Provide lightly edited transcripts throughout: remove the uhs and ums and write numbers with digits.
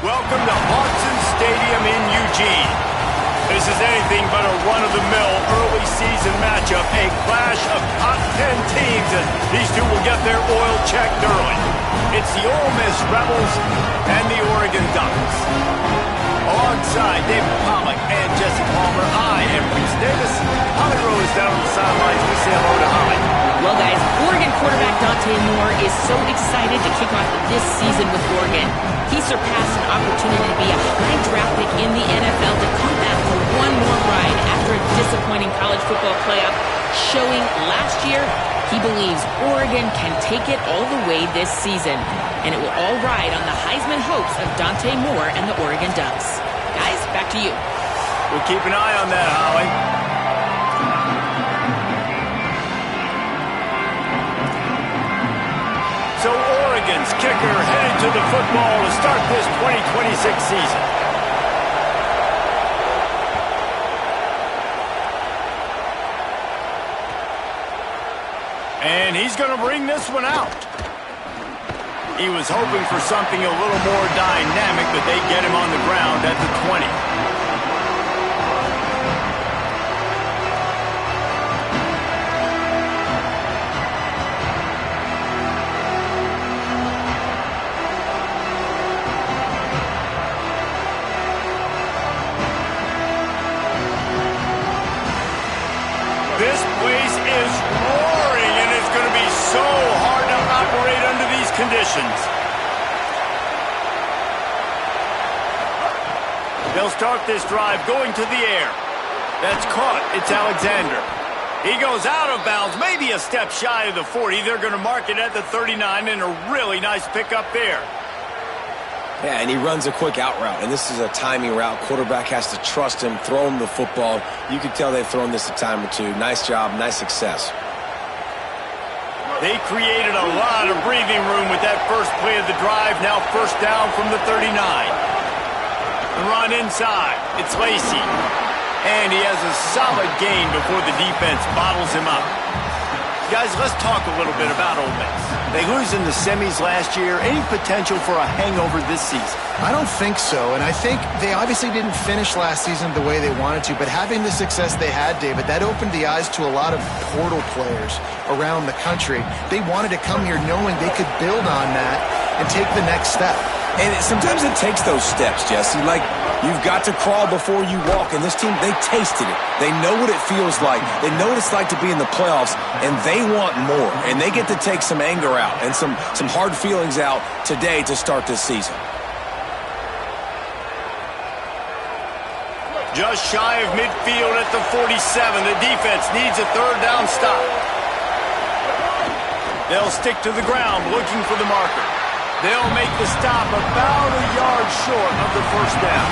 Welcome to Hodson Stadium in Eugene. This is anything but a run-of-the-mill early season matchup, a clash of top 10 teams, and these two will get their oil checked early. It's the Ole Miss Rebels and the Oregon Ducks. Alongside David Pollack and Jesse Palmer, I am Reese Davis. Holly Rose down on the sidelines. We say hello to Holly. Well, guys, Oregon quarterback Dante Moore is so excited to kick off this season with Oregon. He surpassed an opportunity to be a high draft pick in the NFL to come back for one more ride after a disappointing college football playoff showing last year. He believes Oregon can take it all the way this season, and it will all ride on the Heisman hopes of Dante Moore and the Oregon Ducks. Guys, back to you. We'll keep an eye on that, Holly. So Oregon's kicker headed to the football to start this 2026 season. And he's going to bring this one out. He was hoping for something a little more dynamic, but they get him on the ground at the 20. This place is roaring, and it's going to be so hard to operate under these conditions. They'll start this drive going to the air. That's caught. It's Alexander. He goes out of bounds, maybe a step shy of the 40. They're going to mark it at the 39, and a really nice pickup there. Yeah, and he runs a quick out route, and this is a timing route. Quarterback has to trust him, throw him the football. You can tell they've thrown this a time or two. Nice job, nice success. They created a lot of breathing room with that first play of the drive. Now first down from the 39. The run inside. It's Lacey. And he has a solid gain before the defense bottles him up. Guys, let's talk a little bit about Ole Miss. They lose in the semis last year. Any potential for a hangover this season? I don't think so, and I think they obviously didn't finish last season the way they wanted to, but having the success they had, David, that opened the eyes to a lot of portal players around the country. They wanted to come here knowing they could build on that and take the next step. And sometimes it takes those steps, Jesse. Like, you've got to crawl before you walk. And this team, they tasted it. They know what it feels like. They know what it's like to be in the playoffs, and they want more. And they get to take some anger out and some hard feelings out today to start this season. Just shy of midfield at the 47. The defense needs a third down stop. They'll stick to the ground looking for the marker. They'll make the stop about a yard short of the first down.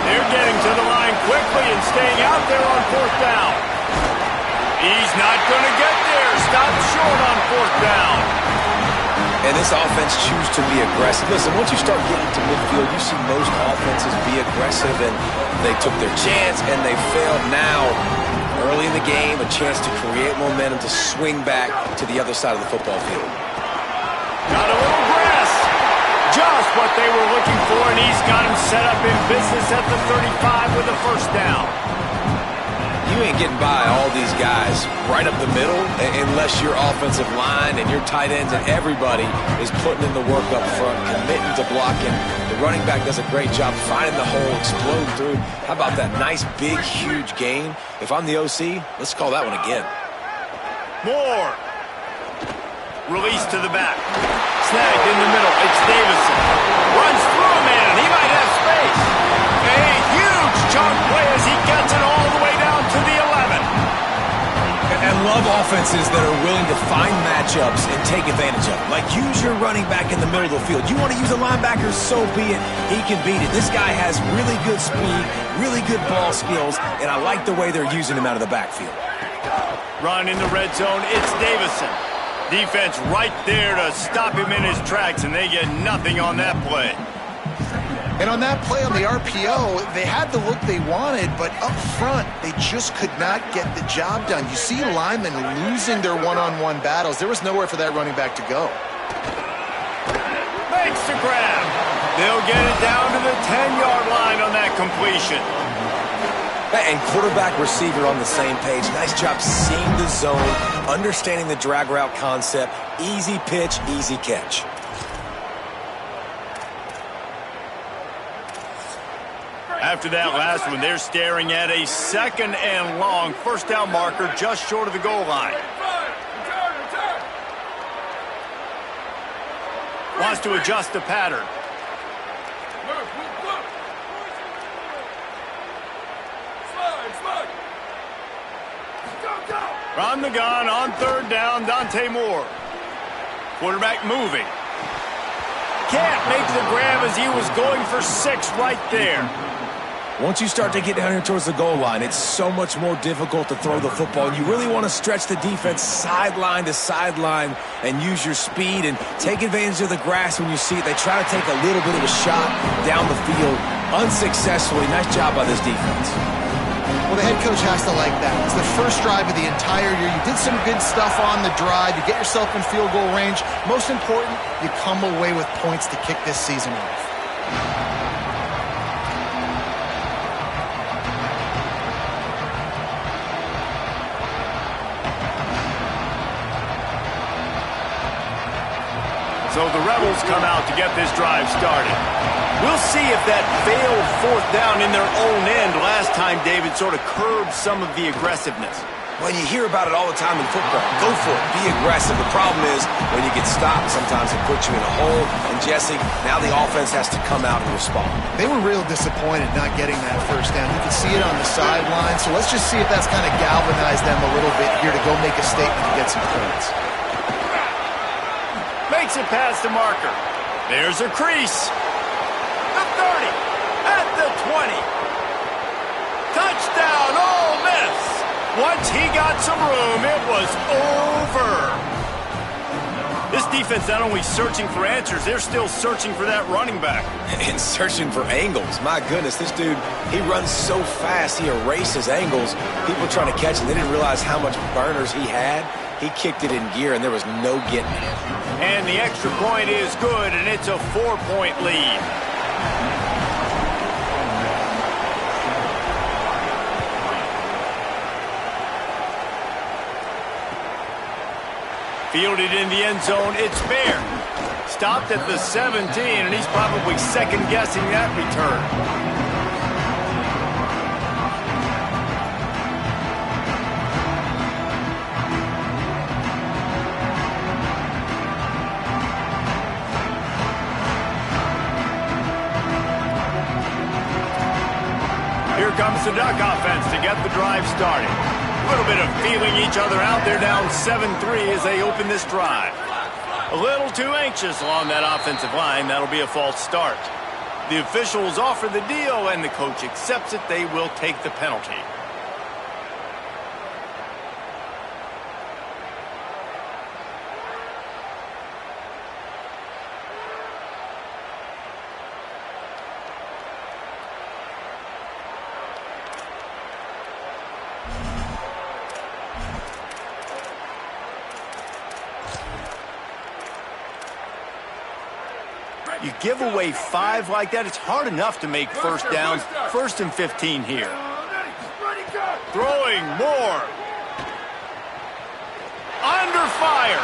They're getting to the line quickly and staying out there on fourth down. He's not going to get there. Stopped short on fourth down. And this offense chooses to be aggressive. Listen, once you start getting to midfield, you see most offenses be aggressive, and they took their chance and they failed. Now, early in the game, a chance to create momentum to swing back to the other side of the football field. Got a little grass. Just what they were looking for, and he's got him set up in business at the 35 with a first down. You ain't getting by all these guys right up the middle unless your offensive line and your tight ends and everybody is putting in the work up front, committing to blocking. The running back does a great job finding the hole, exploding through. How about that nice, big, huge gain? If I'm the OC, let's call that one again. Moore. Release to the back. Snagged in the middle. It's Davison. Runs through a man. He might have space. A huge chunk play as he gets it all the way down to the 11. And love offenses that are willing to find matchups and take advantage of it. Like, use your running back in the middle of the field. You want to use a linebacker, so be it. He can beat it. This guy has really good speed, really good ball skills, and I like the way they're using him out of the backfield. Run in the red zone. It's Davison. Defense right there to stop him in his tracks, and they get nothing on that play. And on that play on the RPO, they had the look they wanted, but up front, they just could not get the job done. You see linemen losing their one-on-one battles. There was nowhere for that running back to go. Makes the grab. They'll get it down to the 10-yard line on that completion. And quarterback, receiver on the same page. Nice job seeing the zone, understanding the drag route concept. Easy pitch, easy catch. After that last one, they're staring at a 2nd and long. First down marker just short of the goal line. Wants to adjust the pattern. From the gun on 3rd down, Dante Moore. Quarterback moving. Can't make the grab as he was going for 6 right there. Once you start to get down here towards the goal line, it's so much more difficult to throw the football. And you really want to stretch the defense sideline to sideline and use your speed and take advantage of the grass when you see it. They try to take a little bit of a shot down the field unsuccessfully. Nice job by this defense. Well, the head coach has to like that. It's the first drive of the entire year. You did some good stuff on the drive. You get yourself in field goal range. Most important, you come away with points to kick this season off. So the Rebels come out to get this drive started. We'll see if that failed 4th down in their own end last time, David, sort of curbed some of the aggressiveness. Well, you hear about it all the time in football. Go for it. Be aggressive. The problem is when you get stopped, sometimes it puts you in a hole. And, Jesse, now the offense has to come out and respond. They were real disappointed not getting that 1st down. You can see it on the sideline. So let's just see if that's kind of galvanized them a little bit here to go make a statement and get some points. Makes it past the marker. There's a crease. The 30. At the 20. Touchdown, Ole Miss. Once he got some room, it was over. This defense not only searching for answers, they're still searching for that running back. And searching for angles. My goodness, this dude, he runs so fast, he erases angles. People trying to catch him, they didn't realize how much burners he had. He kicked it in gear, and there was no getting it. And the extra point is good, and it's a 4-point lead. Fielded in the end zone, it's fair. Stopped at the 17, and he's probably second-guessing that return. Here comes the Duck offense to get the drive started. A little bit of feeling each other out. They're down 7-3 as they open this drive. A little too anxious along that offensive line. That'll be a false start. The officials offer the deal, and the coach accepts it. They will take the penalty. You give away 5 like that, it's hard enough to make first downs. 1st and 15 here. Throwing more. Under fire.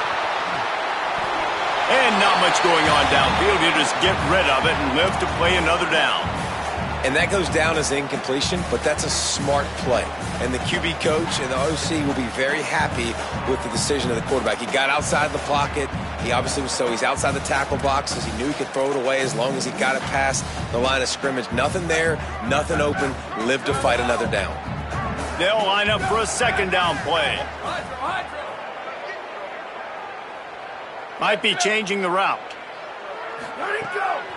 And not much going on downfield. You just get rid of it and live to play another down. And that goes down as incompletion, but that's a smart play. And the QB coach and the OC will be very happy with the decision of the quarterback. He got outside the pocket. He obviously was he's outside the tackle boxes. He knew he could throw it away as long as he got it past the line of scrimmage. Nothing there, nothing open. Live to fight another down. They'll line up for a 2nd down play. Might be changing the route.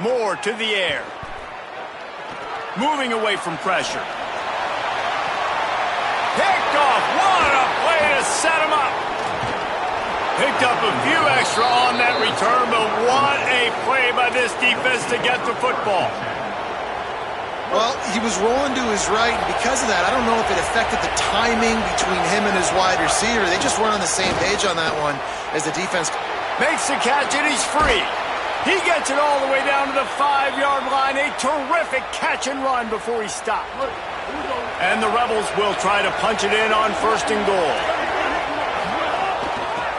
More to the air. Moving away from pressure. Picked off. What a play to set him up. Picked up a few extra on that return, but what a play by this defense to get the football. Well, he was rolling to his right, and because of that, I don't know if it affected the timing between him and his wide receiver. They just weren't on the same page on that one as the defense. Makes the catch, and he's free. He gets it all the way down to the 5-yard line. A terrific catch and run before he stopped. And the Rebels will try to punch it in on 1st and goal.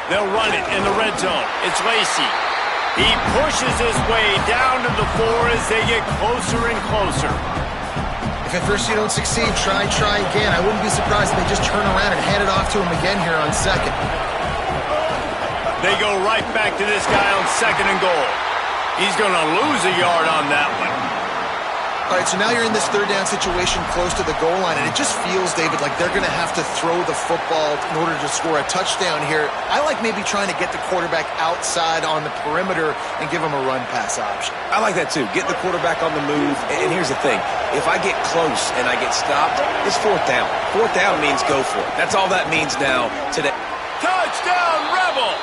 They'll run it in the red zone. It's Lacey. He pushes his way down to the 4 as they get closer and closer. If at first you don't succeed, try again. I wouldn't be surprised if they just turn around and hand it off to him again here on 2nd. They go right back to this guy on 2nd and goal. He's going to lose a yard on that one. All right, so now you're in this 3rd down situation close to the goal line, and it just feels, David, like they're going to have to throw the football in order to score a touchdown here. I like maybe trying to get the quarterback outside on the perimeter and give him a run-pass option. I like that too. Get the quarterback on the move. And here's the thing. If I get close and I get stopped, it's 4th down. 4th down means go for it. That's all that means now today. Touchdown, Rebels!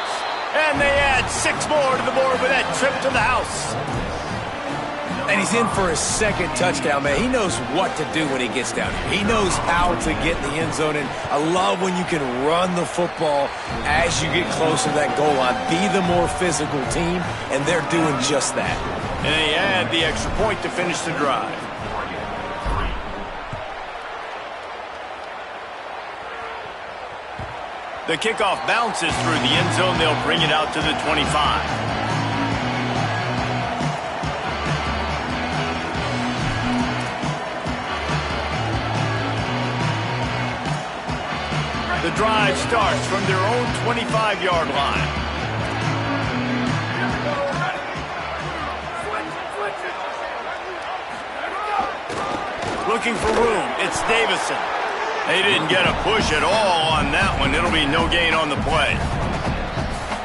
And they add 6 more to the board with that trip to the house. And he's in for his 2nd touchdown, man. He knows what to do when he gets down here. He knows how to get in the end zone, and I love when you can run the football as you get closer to that goal line. Be the more physical team, and they're doing just that. And they add the extra point to finish the drive. The kickoff bounces through the end zone. They'll bring it out to the 25. The drive starts from their own 25-yard line. Looking for room. It's Davison. They didn't get a push at all on that one. It'll be no gain on the play.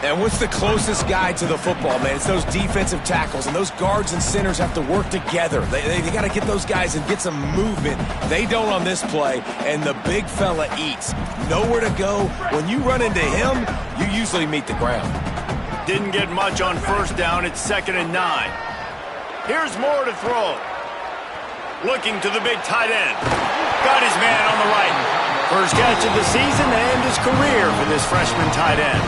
And what's the closest guy to the football, man? It's those defensive tackles, and those guards and centers have to work together. They got to get those guys and get some movement. They don't on this play, and the big fella eats. Nowhere to go. When you run into him, you usually meet the ground. Didn't get much on 1st down. It's 2nd and 9. Here's Moore to throw. Looking to the big tight end. Got his man on the right. First catch of the season and his career for this freshman tight end.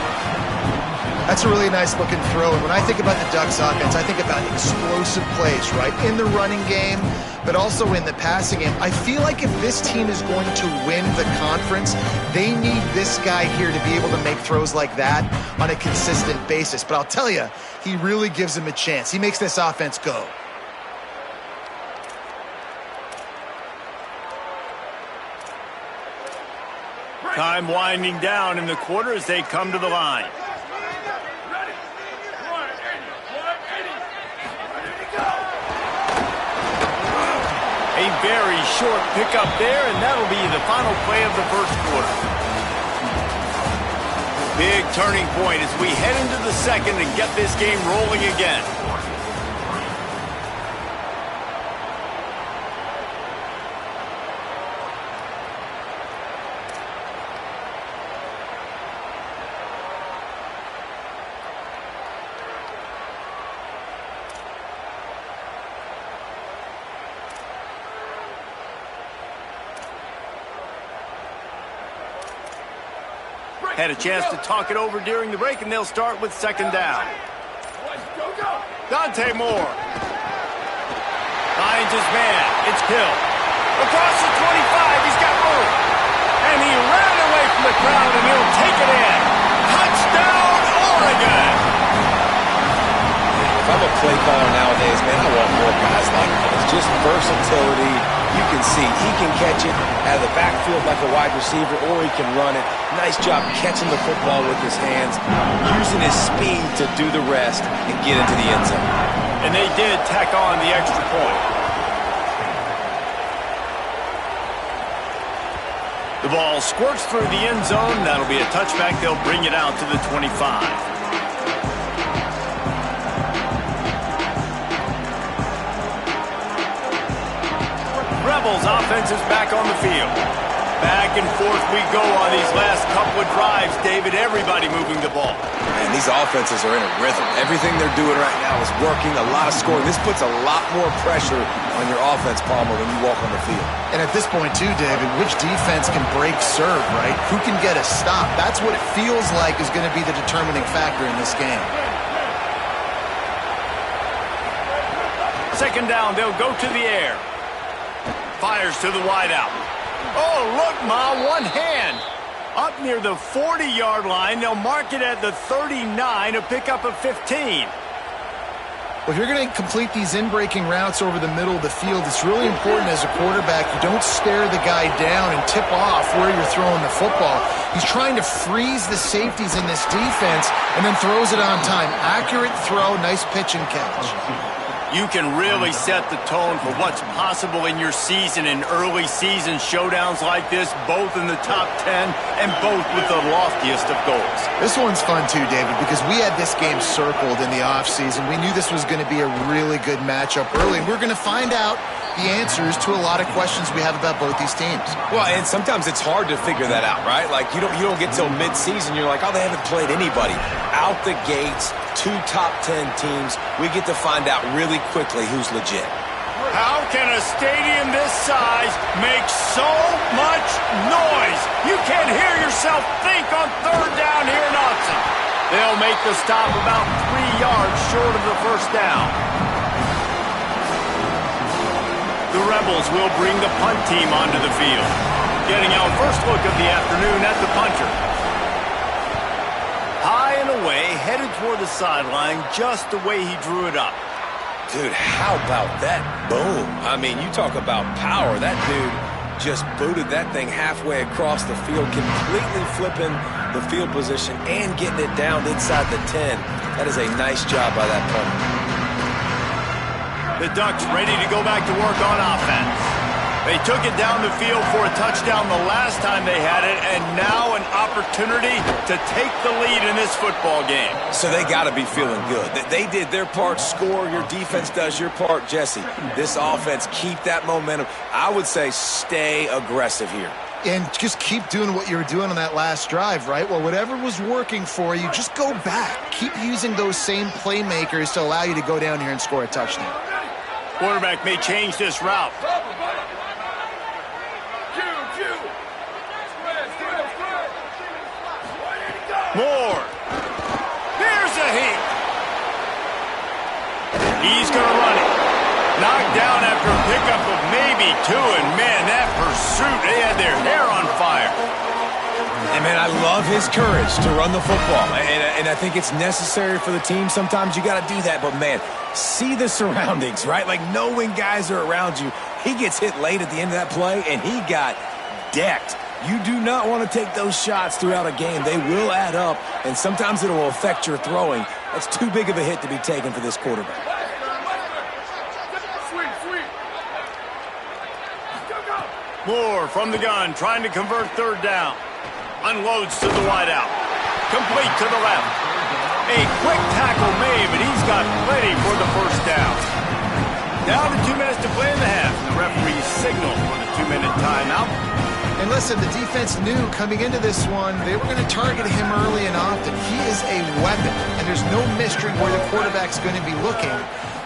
That's a really nice-looking throw. And when I think about the Ducks offense, I think about explosive plays, right? In the running game, but also in the passing game. I feel like if this team is going to win the conference, they need this guy here to be able to make throws like that on a consistent basis. But I'll tell you, he really gives them a chance. He makes this offense go. Time winding down in the quarter as they come to the line. A very short pickup there, and that'll be the final play of the 1st quarter. Big turning point as we head into the 2nd and get this game rolling again. Had a chance to talk it over during the break, and they'll start with 2nd down. Dante Moore finds his man. It's Hill. Across the 25, he's got room. And he ran away from the crowd, and he'll take it in. Touchdown, Oregon! If I'm a play caller nowadays, man, I want more guys like this. Just versatility. You can see he can catch it out of the backfield like a wide receiver, or he can run it. Nice job catching the football with his hands, using his speed to do the rest and get into the end zone. And they did tack on the extra point. The ball squirts through the end zone. That'll be a touchback. They'll bring it out to the 25. Rebels offense is back on the field. Back and forth we go on these last couple of drives, David. Everybody moving the ball. And these offenses are in a rhythm. Everything they're doing right now is working, a lot of scoring. This puts a lot more pressure on your offense, Palmer, when you walk on the field. And at this point, too, David, which defense can break serve, right? Who can get a stop? That's what it feels like is going to be the determining factor in this game. second down, they'll go to the air. Fires to the wideout. Oh, look, Ma, one hand. Up near the 40-yard line, they'll mark it at the 39, a pickup of 15. Well, if you're going to complete these in-breaking routes over the middle of the field, it's really important as a quarterback you don't stare the guy down and tip off where you're throwing the football. He's trying to freeze the safeties in this defense and then throws it on time. Accurate throw, nice pitch and catch. You can really set the tone for what's possible in your season in early season showdowns like this, both in the top 10 and both with the loftiest of goals. This one's fun too, David, because we had this game circled in the offseason. We knew this was going to be a really good matchup early, and we're going to find out the answers to a lot of questions we have about both these teams. Well, and sometimes it's hard to figure that out, right? Like, you don't get till mid-season, you're like, oh, they haven't played anybody. Out the gates, 2 top 10 teams, we get to find out really quickly who's legit. How can a stadium this size make so much noise? You can't hear yourself think on third down here in Austin. They'll make the stop about 3 yards short of the first down. The Rebels will bring the punt team onto the field. Getting our first look of the afternoon at the punter. High and away, headed toward the sideline, just the way he drew it up. Dude, how about that boom? I mean, you talk about power. That dude just booted that thing halfway across the field, completely flipping the field position and getting it down inside the 10. That is a nice job by that punter. The Ducks ready to go back to work on offense. They took it down the field for a touchdown the last time they had it, and now an opportunity to take the lead in this football game. So they got to be feeling good. They did their part, score. Your defense does your part, Jesse. This offense, keep that momentum. I would say stay aggressive here. And just keep doing what you were doing on that last drive, right? Well, whatever was working for you, just go back. Keep using those same playmakers to allow you to go down here and score a touchdown. Quarterback may change this route. Moore. There's a heat. He's going to run it. Knocked down after a pickup of maybe 2, and man, that pursuit, they had their hair on fire. And man, I love his courage to run the football, and I think it's necessary for the team. Sometimes you got to do that, but man, see the surroundings, right? Like, knowing guys are around you. He gets hit late at the end of that play, and he got decked. You do not want to take those shots throughout a game. They will add up, and sometimes it will affect your throwing. That's too big of a hit to be taken for this quarterback. Moore from the gun, trying to convert third down. Unloads to the wideout. Complete to the left. A quick tackle made, but he's got plenty for the first down. Down to 2 minutes to play in the half. The referee signaled for the 2-minute timeout. And listen, the defense knew coming into this one, they were going to target him early and often. He is a weapon, and there's no mystery where the quarterback's going to be looking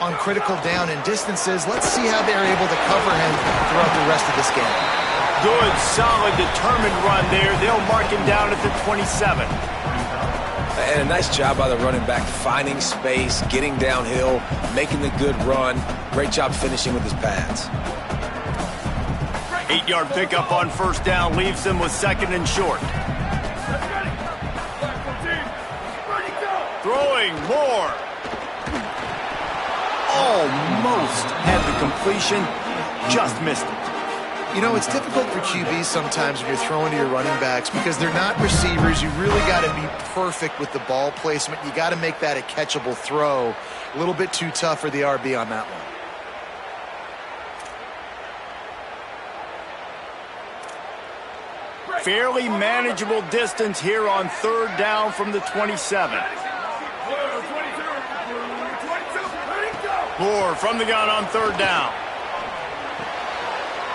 on critical down and distances. Let's see how they're able to cover him throughout the rest of this game. Good, solid, determined run there. They'll mark him down at the 27. And a nice job by the running back, finding space, getting downhill, making the good run. Great job finishing with his pads. 8-yard pickup on first down leaves them with second and short. Throwing more. Almost had the completion, just missed it. You know, it's difficult for QBs sometimes when you're throwing to your running backs because they're not receivers. You really got to be perfect with the ball placement. You got to make that a catchable throw. A little bit too tough for the RB on that one. Fairly manageable distance here on third down from the 27. Moore from the gun on third down.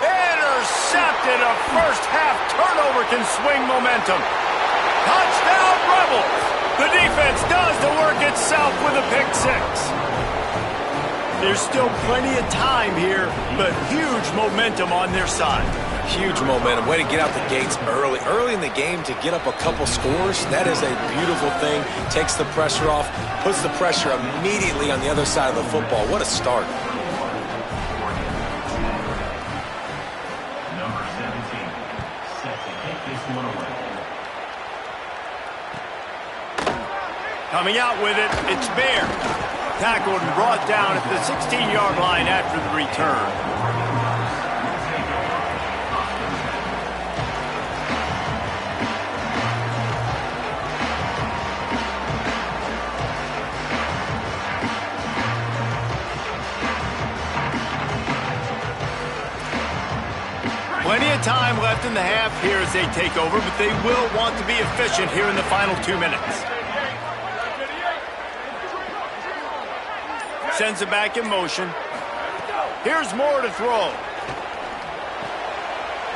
Intercepted. A first-half turnover can swing momentum. Touchdown, Rebels. The defense does the work itself with a pick six. There's still plenty of time here, but huge momentum on their side. Huge momentum. Way to get out the gates early. Early in the game to get up a couple scores, that is a beautiful thing. Takes the pressure off, puts the pressure immediately on the other side of the football. What a start. Coming out with it, it's Bear. Tackled and brought down at the 16-yard line after the return. Plenty of time left in the half here as they take over, but they will want to be efficient here in the final 2 minutes. Sends it back in motion. Here's Moore to throw.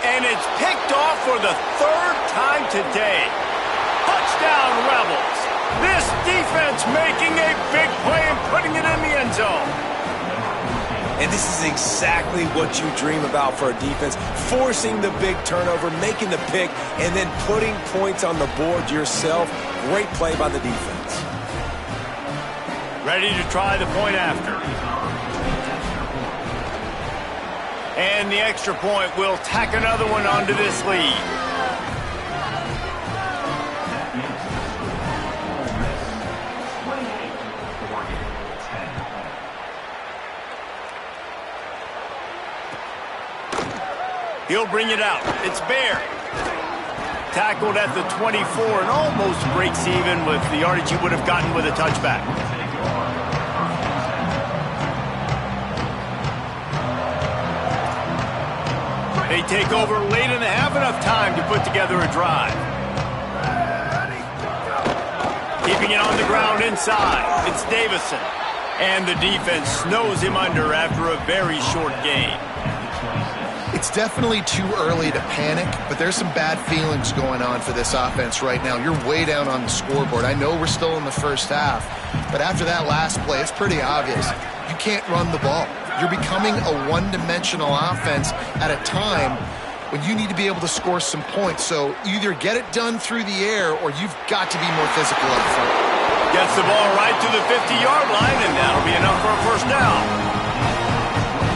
And it's picked off for the third time today. Touchdown, Rebels. This defense making a big play and putting it in the end zone. And this is exactly what you dream about for a defense, forcing the big turnover, making the pick, and then putting points on the board yourself. Great play by the defense. Ready to try the point after. And the extra point will tack another one onto this lead. He'll bring it out. It's Bear. Tackled at the 24 and almost breaks even with the yardage he would have gotten with a touchback. They take over late in the half, enough time to put together a drive. Keeping it on the ground inside. It's Davison. And the defense snows him under after a very short game. It's definitely too early to panic, but there's some bad feelings going on for this offense right now. You're way down on the scoreboard. I know we're still in the first half, but after that last play, it's pretty obvious. You can't run the ball. You're becoming a one-dimensional offense at a time when you need to be able to score some points. So either get it done through the air or you've got to be more physical up front. Gets the ball right to the 50-yard line, and that'll be enough for a first down.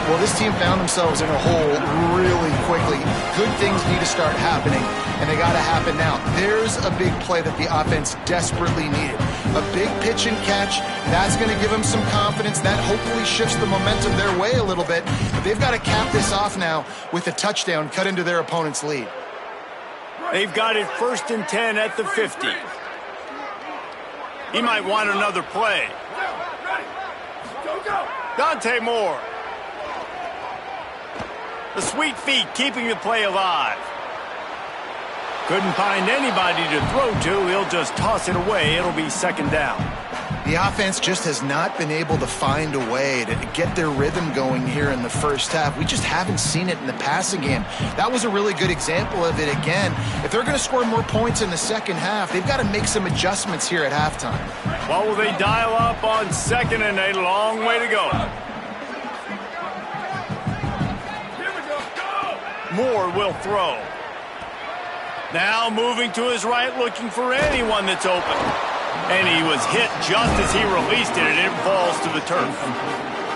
Well, this team found themselves in a hole really quickly. Good things need to start happening, and they got to happen now. There's a big play that the offense desperately needed. A big pitch and catch. That's going to give them some confidence. That hopefully shifts the momentum their way a little bit. But they've got to cap this off now with a touchdown cut into their opponent's lead. They've got it 1st and 10 at the 50. He might want another play. Dante Moore. The sweet feet keeping the play alive. Couldn't find anybody to throw to. He'll just toss it away. It'll be 2nd down. The offense just has not been able to find a way to get their rhythm going here in the first half. We just haven't seen it in the passing game. That was a really good example of it again. If they're going to score more points in the second half, they've got to make some adjustments here at halftime. Well, will they dial up on 2nd and a long way to go? Moore will throw. Now moving to his right, looking for anyone that's open. And he was hit just as he released it, and it falls to the turf.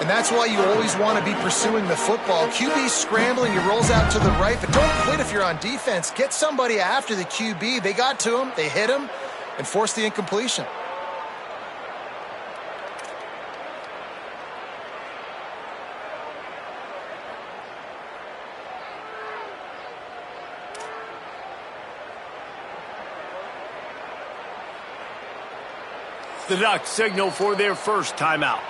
And that's why you always want to be pursuing the football. QB's scrambling, he rolls out to the right, but don't quit if you're on defense. Get somebody after the QB. They got to him, they hit him, and forced the incompletion. The Ducks signal for their first timeout.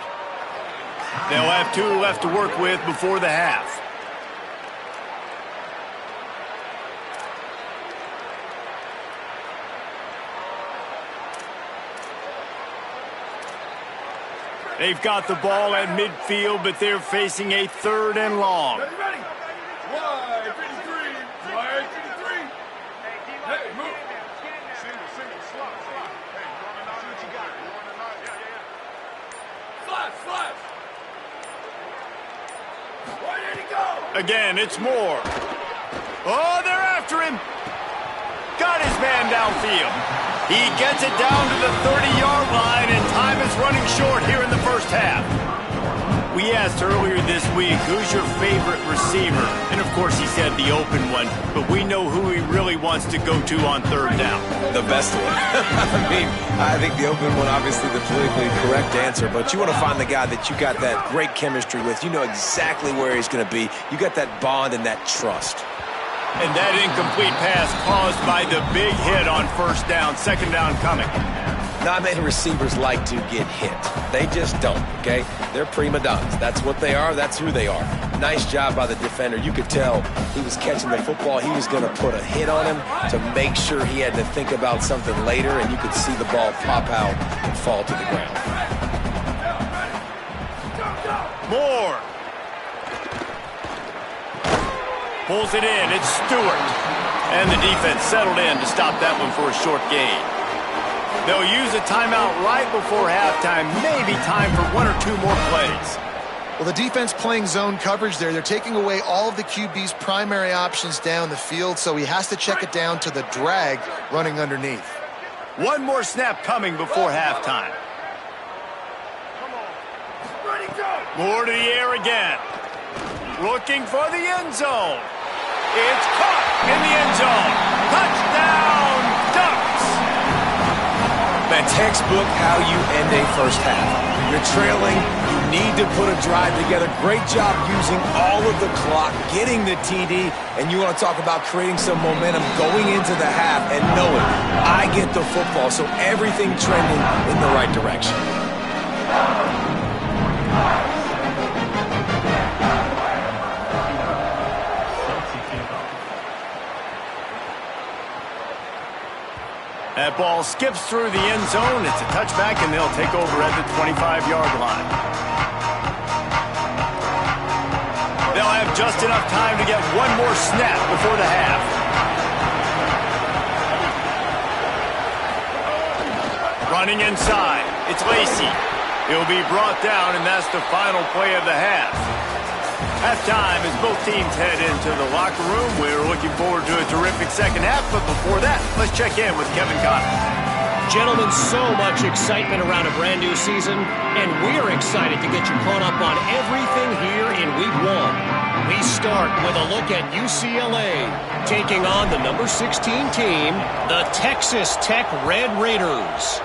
They'll have 2 left to work with before the half. They've got the ball at midfield, but they're facing a 3rd and long. Ready, ready. Wide 53. Wide 53. Hey, move. Single, slot. Hey, you want to know what you got? You want to know? Yeah. Flash. Where did he go? Again, it's Moore. Oh, they're after him. Got his man downfield. He gets it down to the 30-yard line, and time is running short here in the first half. We asked earlier this week, who's your favorite receiver? And of course he said the open one, but we know who he really wants to go to on third down. The best one. I think the open one, obviously the politically correct answer, but you want to find the guy that you got that great chemistry with. You know exactly where he's going to be. You got that bond and that trust. And that incomplete pass caused by the big hit on first down, second down coming. Not many receivers like to get hit. They just don't, okay? They're prima donnas. That's what they are. That's who they are. Nice job by the defender. You could tell he was catching the football. He was going to put a hit on him to make sure he had to think about something later, and you could see the ball pop out and fall to the ground. Moore. Pulls it in. It's Stewart. And the defense settled in to stop that one for a short gain. They'll use a timeout right before halftime. Maybe time for one or two more plays. Well, the defense playing zone coverage there. They're taking away all of the QB's primary options down the field, so he has to check it down to the drag running underneath. One more snap coming before halftime. Moore to the air again. Looking for the end zone. It's caught in the end zone. Touchdown, Ducks! The textbook how you end a first half. You're trailing. You need to put a drive together. Great job using all of the clock, getting the TD, and you want to talk about creating some momentum going into the half and knowing I get the football, so everything trending in the right direction. That ball skips through the end zone. It's a touchback, and they'll take over at the 25-yard line. They'll have just enough time to get one more snap before the half. Running inside. It's Lacey. He'll be brought down, and that's the final play of the half. Halftime as both teams head into the locker room. We're looking forward to a terrific second half, but before that, let's check in with Kevin Connors. Gentlemen, so much excitement around a brand new season, and we're excited to get you caught up on everything here in Week 1. We start with a look at UCLA taking on the number 16 team, the Texas Tech Red Raiders.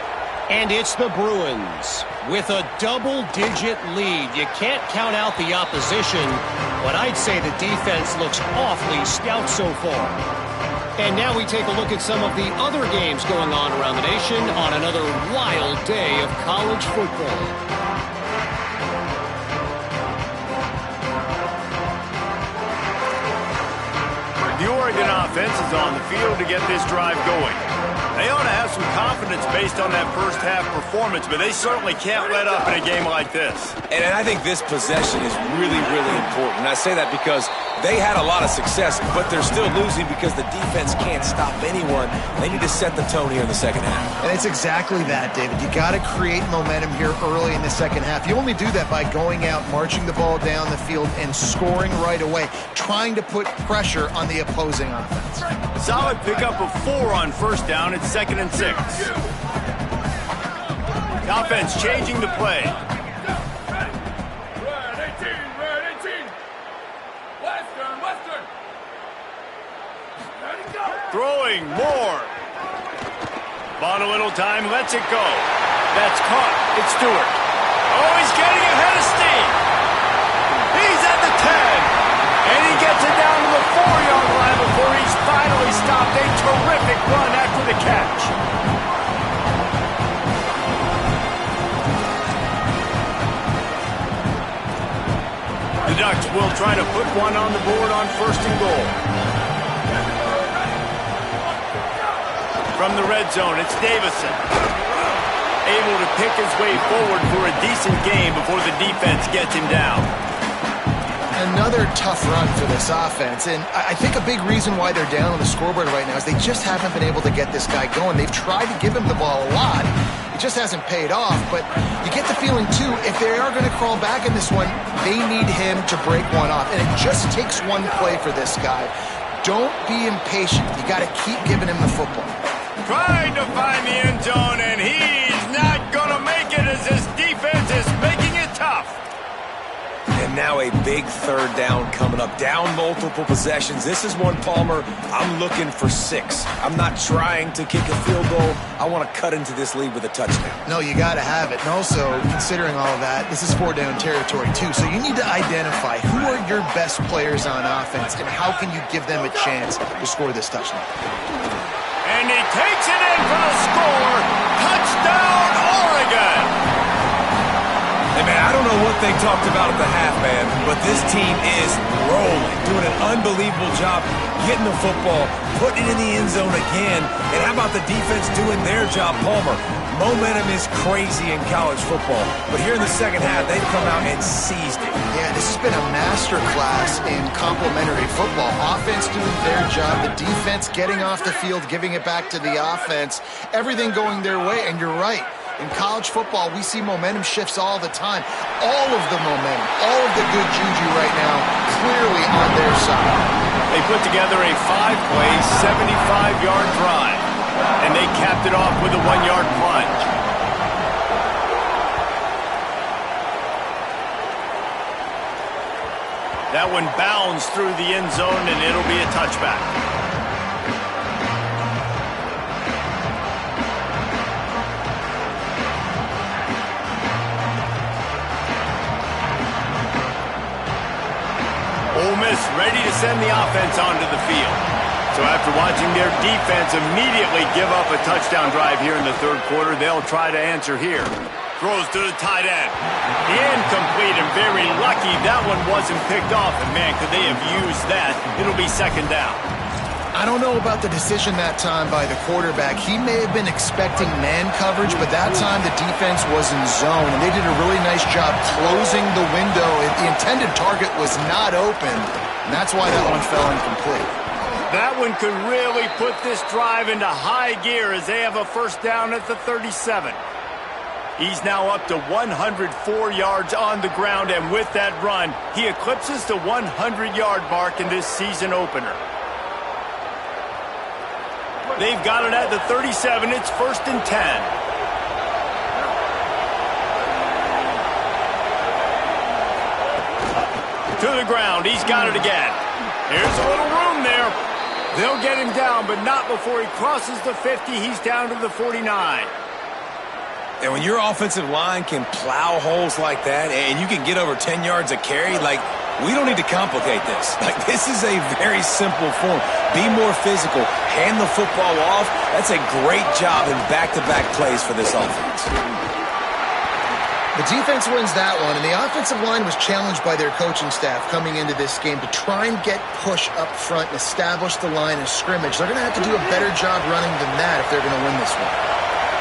And it's the Bruins with a double-digit lead. You can't count out the opposition, but I'd say the defense looks awfully stout so far. And now we take a look at some of the other games going on around the nation on another wild day of college football. The Oregon offense is on the field to get this drive going. They ought to have some confidence based on that first half performance, but they certainly can't let up in a game like this. And I think this possession is really, really important. And I say that because they had a lot of success, but they're still losing because the defense can't stop anyone. They need to set the tone here in the second half. And it's exactly that, David. You got to create momentum here early in the second half. You only do that by going out, marching the ball down the field, and scoring right away, trying to put pressure on the opposing offense. Solid pickup of 4 on first down. It's 2nd and 6. The offense changing the play. Throwing more. Bought a little time, lets it go. That's caught. It's Stewart. Oh, he's getting ahead of steam. He's at the 10. And he gets it down to the 4-yard line before he's finally stopped. A terrific run after the catch. The Ducks will try to put one on the board on 1st and goal. From the red zone, it's Davison. Able to pick his way forward for a decent game before the defense gets him down. Another tough run for this offense, and I think a big reason why they're down on the scoreboard right now is they just haven't been able to get this guy going. They've tried to give him the ball a lot. It just hasn't paid off, but you get the feeling, too, if they are going to crawl back in this one, they need him to break one off, and it just takes one play for this guy. Don't be impatient. You got to keep giving him the football. Trying to find the end zone, and he's not going to make it as this defense is making it tough. now a big third down coming up. Down multiple possessions. This is one, Palmer, I'm looking for 6. I'm not trying to kick a field goal. I want to cut into this lead with a touchdown. No, you got to have it. And also, considering all of that, this is 4-down territory too. So you need to identify who are your best players on offense and how can you give them a chance to score this touchdown. And he takes it in for the score. Touchdown, Oregon! Hey, man, I don't know what they talked about at the half, man, but this team is rolling, doing an unbelievable job getting the football, putting it in the end zone again, and how about the defense doing their job, Palmer? Momentum is crazy in college football, but here in the second half, they've come out and seized it. Yeah, this has been a master class in complementary football. Offense doing their job, the defense getting off the field, giving it back to the offense, everything going their way, and you're right. In college football, we see momentum shifts all the time. All of the momentum, all of the good juju right now, clearly on their side. They put together a 5-play, 75-yard drive, and they capped it off with a 1-yard plunge. That one bounds through the end zone, and it'll be a touchback. Ole Miss ready to send the offense onto the field. So after watching their defense immediately give up a touchdown drive here in the third quarter, they'll try to answer here. Throws to the tight end. Incomplete, and very lucky that one wasn't picked off. And man, could they have used that? It'll be second down. I don't know about the decision that time by the quarterback. He may have been expecting man coverage, but that time the defense was in zone, and they did a really nice job closing the window. The intended target was not open, and that's why that one fell incomplete. That one could really put this drive into high gear as they have a first down at the 37. He's now up to 104 yards on the ground, and with that run, he eclipses the 100-yard mark in this season opener. They've got it at the 37. It's 1st and 10. To the ground. He's got it again. Here's a little room there. They'll get him down, but not before he crosses the 50. He's down to the 49. And when your offensive line can plow holes like that and you can get over 10 yards a carry, like, we don't need to complicate this. Like, this is a very simple form. Be more physical. Hand the football off. That's a great job in back-to-back plays for this offense. The defense wins that one, and the offensive line was challenged by their coaching staff coming into this game to try and get push up front and establish the line of scrimmage. They're going to have to do a better job running than that if they're going to win this one.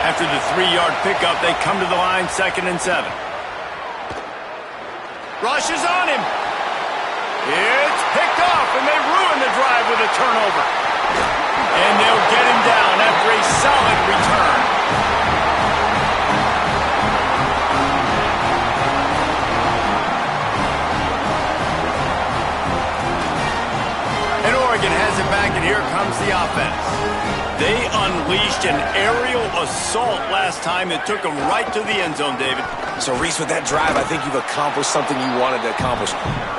After the 3-yard pickup, they come to the line, 2nd and 7. Rush is on him. It's picked off, and they ruin the drive with a turnover. And they'll get him down after a solid return. And Oregon has it back, and here comes the offense. They unleashed an aerial assault last time that took them right to the end zone, David. So, Reese, with that drive, I think you've accomplished something you wanted to accomplish.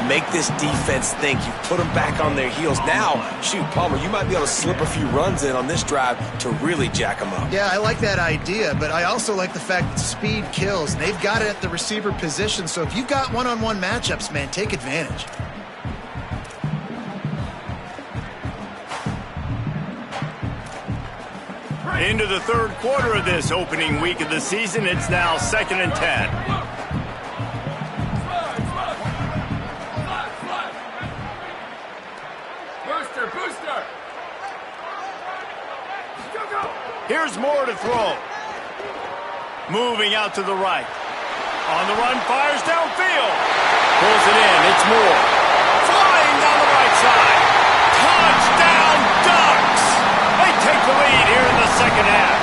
Make this defense think. You've put them back on their heels. Now, shoot, Palmer, you might be able to slip a few runs in on this drive to really jack them up. Yeah, I like that idea, but I also like the fact that speed kills. And they've got it at the receiver position, so if you've got one-on-one matchups, man, take advantage. Into the third quarter of this opening week of the season, it's now 2nd and 10. Booster! Go! Here's Moore to throw. Moving out to the right. On the run, fires downfield. Pulls it in, it's Moore. Flying down the right side. Touchdown, Ducks! They take the lead here in the second half.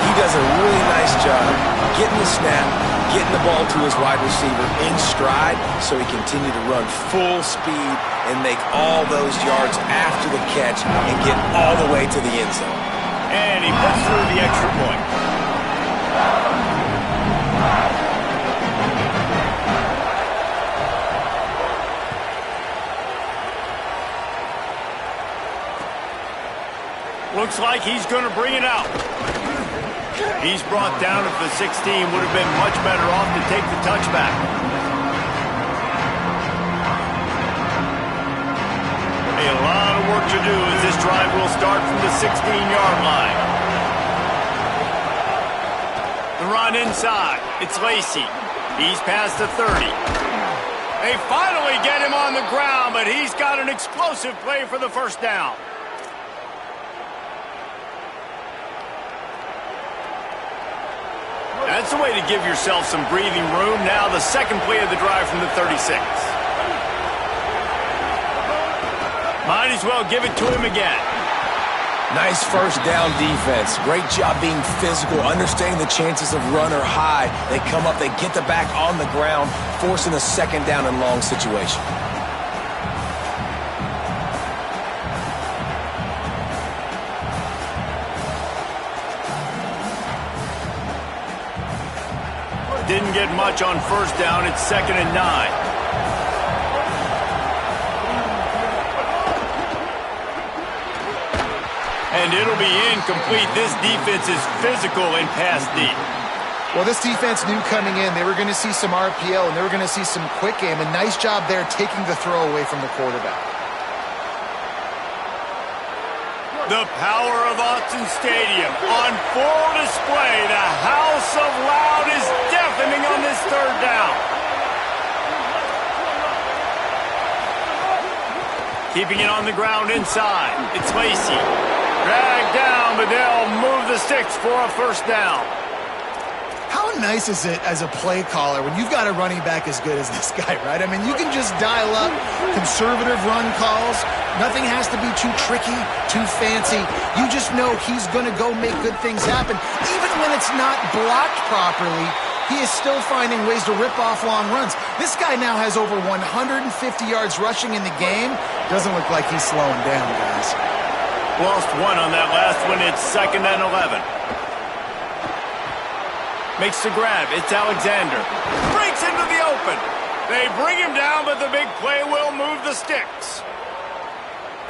He does a really nice job getting the snap, getting the ball to his wide receiver in stride so he continue to run full speed and make all those yards after the catch and get all the way to the end zone. And he puts through the extra point. Looks like he's going to bring it out. He's brought down at the 16. Would have been much better off to take the touchback. A lot of work to do as this drive will start from the 16-yard line. The run inside. It's Lacey. He's past the 30. They finally get him on the ground, but he's got an explosive play for the first down. That's the way to give yourself some breathing room. Now the second play of the drive from the 36. Might as well give it to him again. Nice first down defense. Great job being physical, understanding the chances of run are high. They come up, they get the back on the ground, forcing a second down and long situation. Didn't get much on first down. It's 2nd and 9. And it'll be incomplete. This defense is physical and pass deep. Well, this defense knew coming in they were going to see some RPO and they were going to see some quick game. A nice job there taking the throw away from the quarterback. The power of Autzen Stadium on full display. The House of Loud is deafening on this third down. Keeping it on the ground inside. It's Lacey. Dragged down, but they'll move the sticks for a first down. How nice is it as a play caller when you've got a running back as good as this guy, right? I mean, you can just dial up conservative run calls. Nothing has to be too tricky, too fancy. You just know he's going to go make good things happen. Even when it's not blocked properly, he is still finding ways to rip off long runs. This guy now has over 150 yards rushing in the game. Doesn't look like he's slowing down, guys. Lost one on that last one. It's 2nd and 11. Makes the grab. It's Alexander. Breaks into the open. They bring him down, but the big play will move the sticks.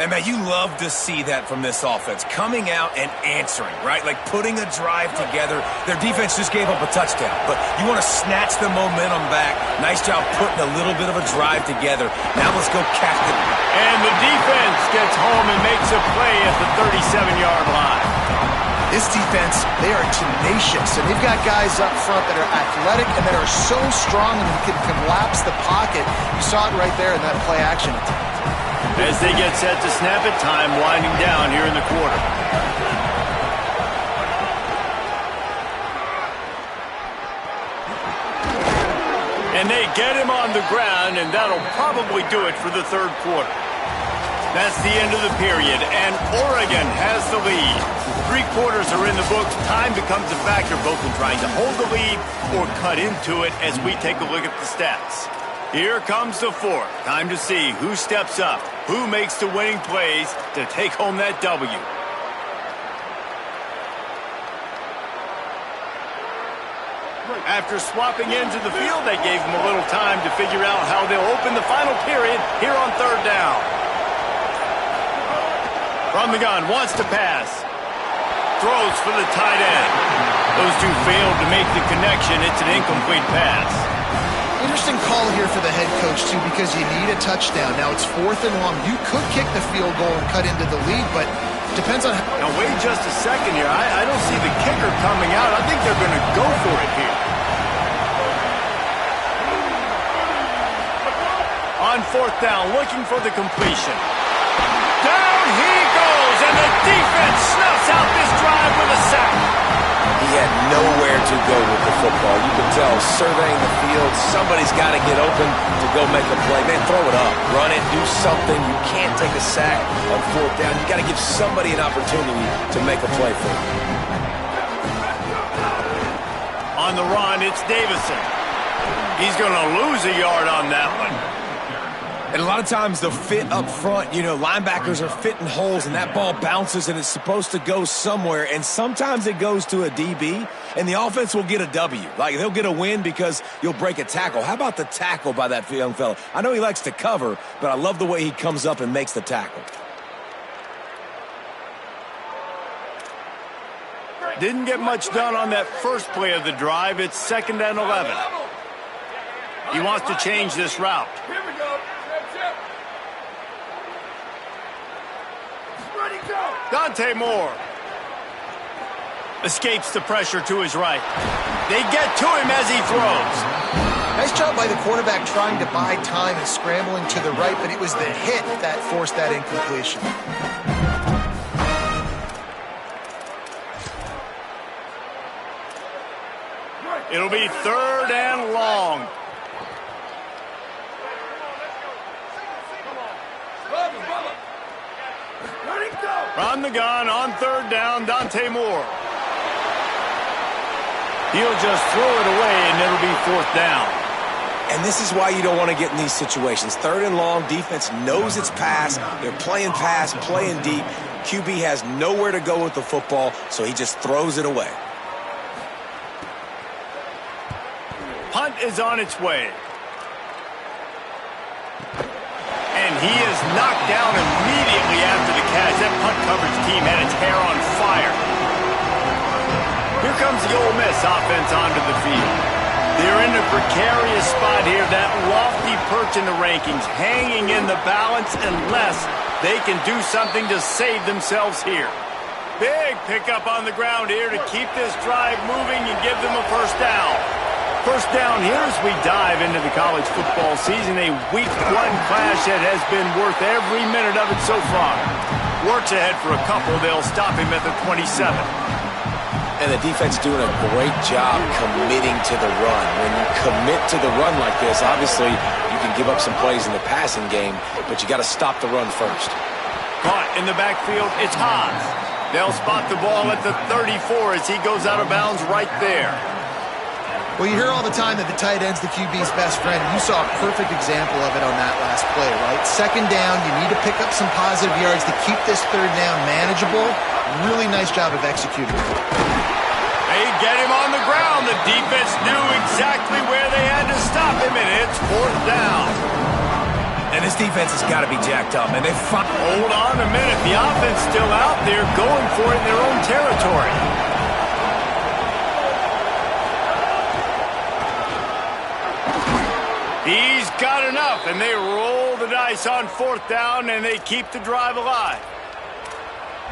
And, man, you love to see that from this offense. Coming out and answering, right? Like putting a drive together. Their defense just gave up a touchdown, but you want to snatch the momentum back. Nice job putting a little bit of a drive together. Now let's go catch it. And the defense gets home and makes a play at the 37-yard line. This defense, they are tenacious, and they've got guys up front that are athletic and that are so strong and can collapse the pocket. You saw it right there in that play action attempt. As they get set to snap it, time winding down here in the quarter. And they get him on the ground, and that'll probably do it for the third quarter. That's the end of the period, and Oregon has the lead. 3 quarters are in the books. Time becomes a factor both in trying to hold the lead or cut into it as we take a look at the stats. Here comes the fourth. Time to see who steps up, who makes the winning plays to take home that W. After swapping into the field, they gave him a little time to figure out how they'll open the final period here on third down. From the gun, wants to pass. Throws for the tight end. Those two failed to make the connection. It's an incomplete pass. Interesting call here for the head coach, too, because you need a touchdown. Now it's 4th and long. You could kick the field goal and cut into the lead, but depends on how... Now, wait just a second here. I don't see the kicker coming out. I think they're going to go for it here. On 4th down, looking for the completion. Down he goes, and the defense snuffs out this drive with a sack. He had nowhere to go with the football. You can tell, surveying the field, somebody's got to get open to go make a play. Man, throw it up, run it, do something. You can't take a sack on 4th down. You got to give somebody an opportunity to make a play for you. On the run, it's Davison. He's going to lose a yard on that one. And a lot of times the fit up front, you know, linebackers are fitting holes and that ball bounces and it's supposed to go somewhere. And sometimes it goes to a DB and the offense will get a W. Like they'll get a win because you'll break a tackle. How about the tackle by that young fella? I know he likes to cover, but I love the way he comes up and makes the tackle. Didn't get much done on that first play of the drive. It's 2nd and 11. He wants to change this route. Here we go. Ready, go. Dante Moore escapes the pressure to his right. They get to him as he throws. Nice job by the quarterback trying to buy time and scrambling to the right, but it was the hit that forced that incompletion. It'll be 3rd and long. From the gun on 3rd down, Dante Moore. He'll just throw it away, and it'll be 4th down. And this is why you don't want to get in these situations. 3rd and long, defense knows it's pass. They're playing pass, playing deep. QB has nowhere to go with the football, so he just throws it away. Punt is on its way. And he is knocked down immediately after the catch. That punt coverage team had its hair on fire. Here comes the Ole Miss offense onto the field. They're in a precarious spot here, that lofty perch in the rankings, hanging in the balance unless they can do something to save themselves here. Big pickup on the ground here to keep this drive moving and give them a 1st down. 1st down here as we dive into the college football season, a week 1 clash that has been worth every minute of it so far. Works ahead for a couple. They'll stop him at the 27. And the defense doing a great job committing to the run. When you commit to the run like this, obviously you can give up some plays in the passing game, but you got to stop the run first. Caught in the backfield, it's Haas. They'll spot the ball at the 34 as he goes out of bounds right there. Well, you hear all the time that the tight end's the QB's best friend. You saw a perfect example of it on that last play, right? 2nd down, you need to pick up some positive yards to keep this 3rd down manageable. Really nice job of executing it. They get him on the ground. The defense knew exactly where they had to stop him, and it's 4th down. And this defense has got to be jacked up, and they hold on a minute. The offense still out there going for it in their own territory. He's got enough, and they roll the dice on 4th down, and they keep the drive alive.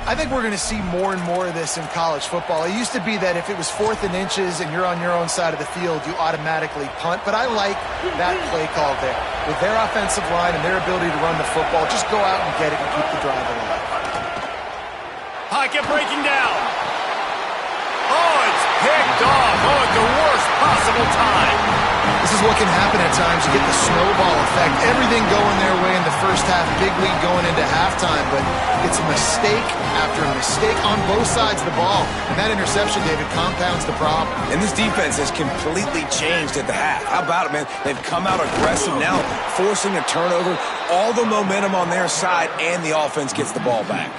I think we're going to see more and more of this in college football. It used to be that if it was 4th and inches and you're on your own side of the field, you automatically punt. But I like that play call there. With their offensive line and their ability to run the football, just go out and get it and keep the drive alive. Pocket breaking down. Oh, it's picked off. Oh, at the worst possible time. This is what can happen at times. You get the snowball effect. Everything going their way in the first half. Big lead going into halftime. But it's a mistake after a mistake on both sides of the ball. And that interception, David, compounds the problem. And this defense has completely changed at the half. How about it, man? They've come out aggressive now, forcing a turnover. All the momentum on their side, and the offense gets the ball back.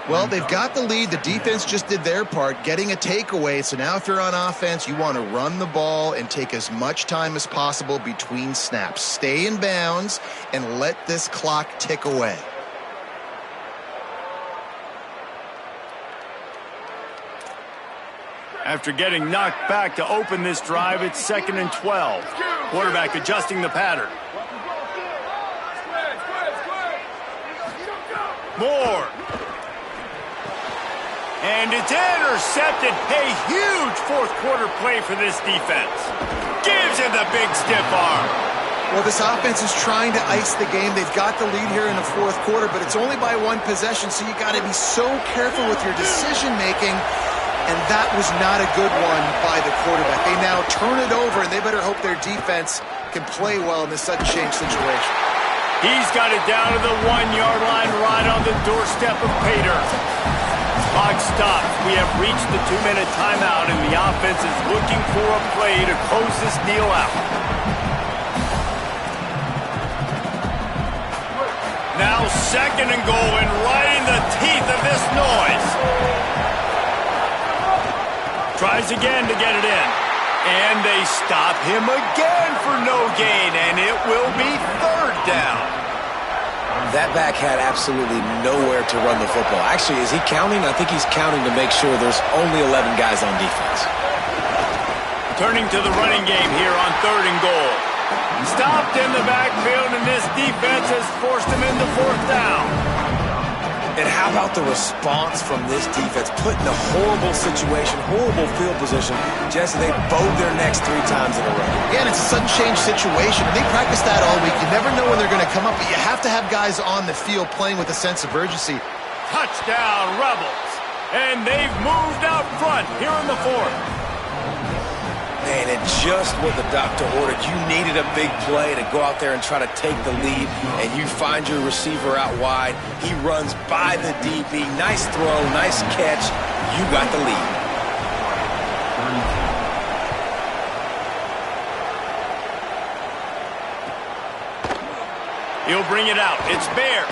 Well, they've got the lead. The defense just did their part, getting a takeaway. So now if you're on offense, you want to run the ball and take as much time as possible between snaps. Stay in bounds and let this clock tick away. After getting knocked back to open this drive, it's 2nd and 12. Quarterback adjusting the pattern. Moore. And it's intercepted. A huge 4th quarter play for this defense. Gives him the big stiff arm. Well, this offense is trying to ice the game. They've got the lead here in the 4th quarter, but it's only by 1 possession, so you got to be so careful with your decision-making. And that was not a good one by the quarterback. They now turn it over, and they better hope their defense can play well in this sudden change situation. He's got it down to the 1-yard line right on the doorstep of Pater. Clock stops. We have reached the 2-minute timeout, and the offense is looking for a play to close this deal out. Now 2nd and goal, and right in the teeth of this noise. Tries again to get it in. And they stop him again for no gain, and it will be 3rd down. That back had absolutely nowhere to run the football. Actually, is he counting? I think he's counting to make sure there's only 11 guys on defense. Turning to the running game here on 3rd and goal. Stopped in the backfield, and this defense has forced him into 4th down. And how about the response from this defense? Put in a horrible situation, horrible field position. Jesse, they bowed their necks 3 times in a row. Yeah, and it's a sudden change situation. And they practice that all week. You never know when they're going to come up, but you have to have guys on the field playing with a sense of urgency. Touchdown, Rebels. And they've moved out front here in the 4th. Man, and just what the doctor ordered. You needed a big play to go out there and try to take the lead, and you find your receiver out wide. He runs by the DB. Nice throw, nice catch. You got the lead. He'll bring it out. It's Bear.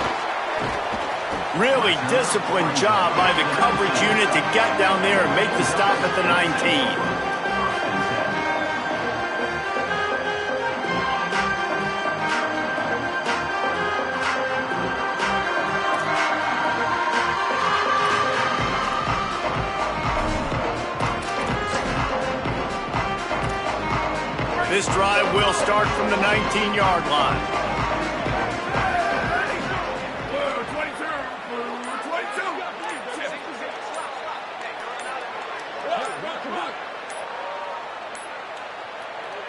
Really disciplined job by the coverage unit to get down there and make the stop at the 19. This drive will start from the 19-yard line.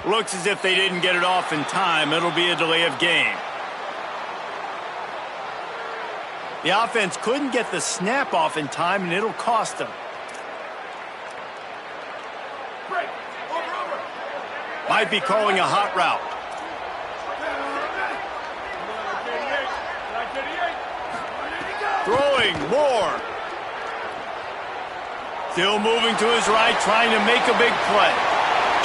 Looks as if they didn't get it off in time. It'll be a delay of game. The offense couldn't get the snap off in time, and it'll cost them. Might be calling a hot route. Throwing more. Still moving to his right, trying to make a big play.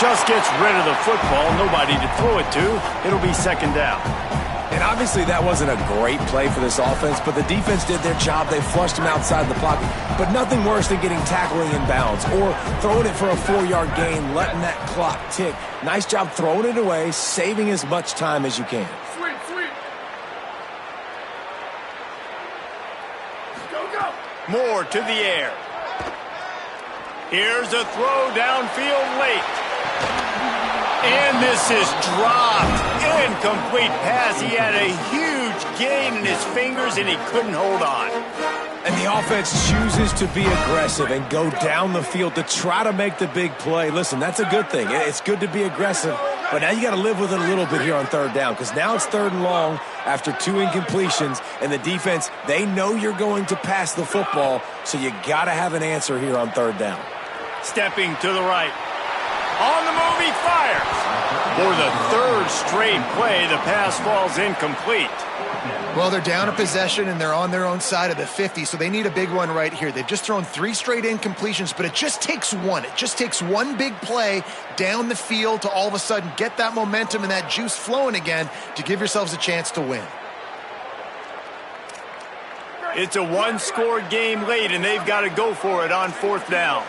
Just gets rid of the football. Nobody to throw it to. It'll be 2nd down. And obviously that wasn't a great play for this offense, but the defense did their job. They flushed him outside the pocket. But nothing worse than getting tackling in bounds or throwing it for a 4-yard gain, letting that clock tick. Nice job throwing it away, saving as much time as you can. Sweet. Go. More to the air. Here's a throw downfield late. And this is dropped. Incomplete pass. He had a huge gain in his fingers, and he couldn't hold on. And the offense chooses to be aggressive and go down the field to try to make the big play. Listen, that's a good thing. It's good to be aggressive, but now you got to live with it a little bit here on 3rd down, because now it's 3rd and long after 2 incompletions, and the defense, they know you're going to pass the football, so you got to have an answer here on 3rd down. Stepping to the right. On the move, he fires. For the 3rd straight play, the pass falls incomplete. Well, they're down a possession, and they're on their own side of the 50, so they need a big one right here. They've just thrown 3 straight incompletions, but it just takes one. It just takes one big play down the field to all of a sudden get that momentum and that juice flowing again to give yourselves a chance to win. It's a 1-score game late, and they've got to go for it on 4th down.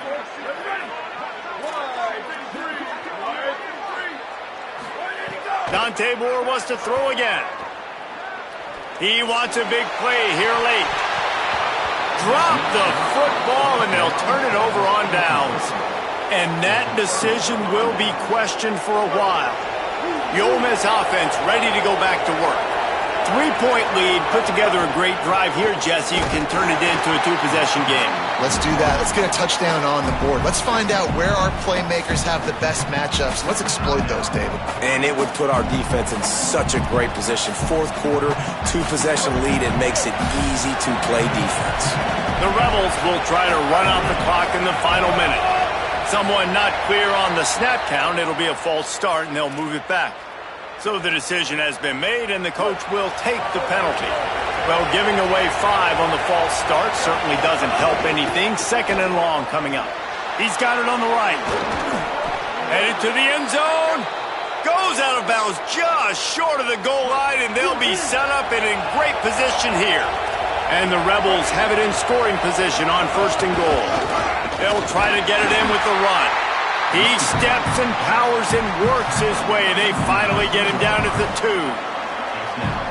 Dante Moore wants to throw again. He wants a big play here late. Drop the football, and they'll turn it over on downs. And that decision will be questioned for a while. The Ole Miss offense ready to go back to work. 3-point lead, put together a great drive here, Jesse. You can turn it into a 2-possession game. Let's do that. Let's get a touchdown on the board. Let's find out where our playmakers have the best matchups. Let's exploit those, David. And it would put our defense in such a great position. 4th quarter, 2-possession lead. It makes it easy to play defense. The Rebels will try to run out the clock in the final minute. Someone not clear on the snap count. It'll be a false start, and they'll move it back. So the decision has been made, and the coach will take the penalty. Well, giving away 5 on the false start certainly doesn't help anything. 2nd and long coming up. He's got it on the right. Headed to the end zone. Goes out of bounds just short of the goal line, and they'll be set up and in great position here. And the Rebels have it in scoring position on 1st and goal. They'll try to get it in with the run. He steps and powers and works his way. They finally get him down at the 2.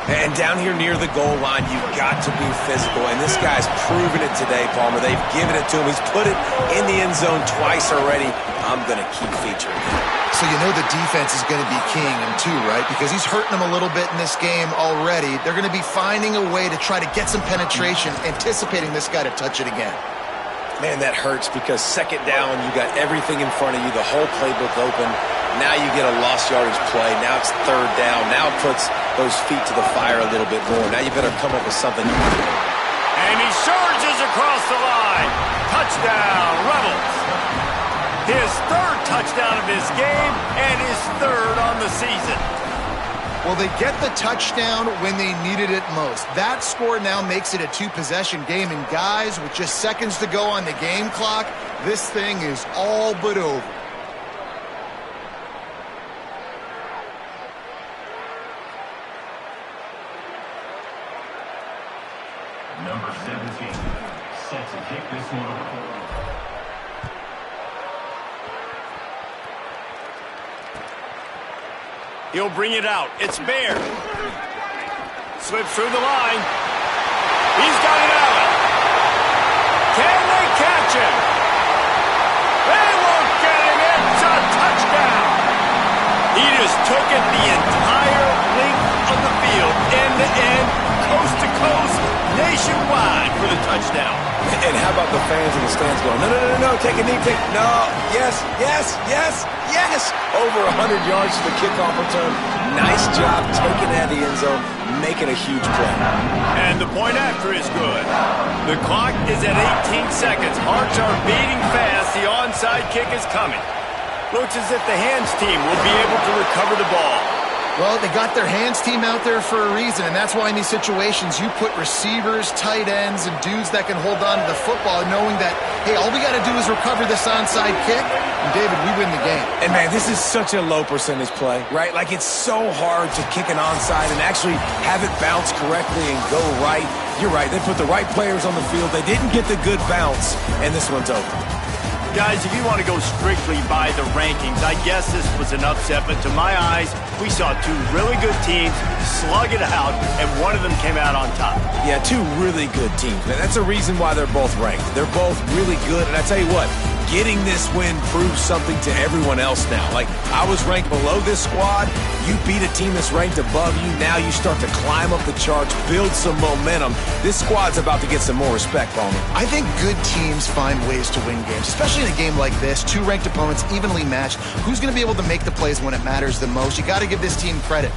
And down here near the goal line, you've got to be physical. And this guy's proven it today, Palmer. They've given it to him. He's put it in the end zone twice already. I'm going to keep featuring him. So you know the defense is going to be keying him too, right? Because he's hurting them a little bit in this game already. They're going to be finding a way to try to get some penetration, anticipating this guy to touch it again. Man, that hurts because second down, you got everything in front of you, the whole playbook open. Now you get a lost yardage play. Now it's third down. Now it puts those feet to the fire a little bit more. Now you better come up with something. And he surges across the line. Touchdown, Rebels. His third touchdown of his game and his third on the season. Well, they get the touchdown when they needed it most. That score now makes it a two-possession game. And guys, with just seconds to go on the game clock, this thing is all but over. Number 17, set to kick this one off. He'll bring it out. It's Bear. Slips through the line. He's got it out. Can they catch him? They won't get him. It's a touchdown. He just took it the entire length of the field, end to end, coast to coast, nationwide for the touchdown. And how about the fans in the stands going, no, take a knee, no, yes. Over 100 yards to the kickoff return. Nice job taking that the end zone, making a huge play. And the point after is good. The clock is at 18 seconds. Hearts are beating fast. The onside kick is coming. Looks as if the hands team will be able to recover the ball. Well, they got their hands team out there for a reason, and that's why in these situations you put receivers, tight ends, and dudes that can hold on to the football, knowing that, hey, all we got to do is recover this onside kick, and David, we win the game. And man, this is such a low percentage play, right? Like, it's so hard to kick an onside and actually have it bounce correctly and go right. You're right, they put the right players on the field. They didn't get the good bounce, and this one's over. Guys, if you want to go strictly by the rankings, I guess this was an upset, but to my eyes, we saw two really good teams slug it out, and one of them came out on top. Yeah, two really good teams, man. That's a reason why they're both ranked. They're both really good, and I tell you what, getting this win proves something to everyone else now. Like, I was ranked below this squad. You beat a team that's ranked above you. Now you start to climb up the charts, build some momentum. This squad's about to get some more respect, Palmer. I think good teams find ways to win games, especially in a game like this. Two ranked opponents, evenly matched. Who's going to be able to make the plays when it matters the most? You got to give this team credit.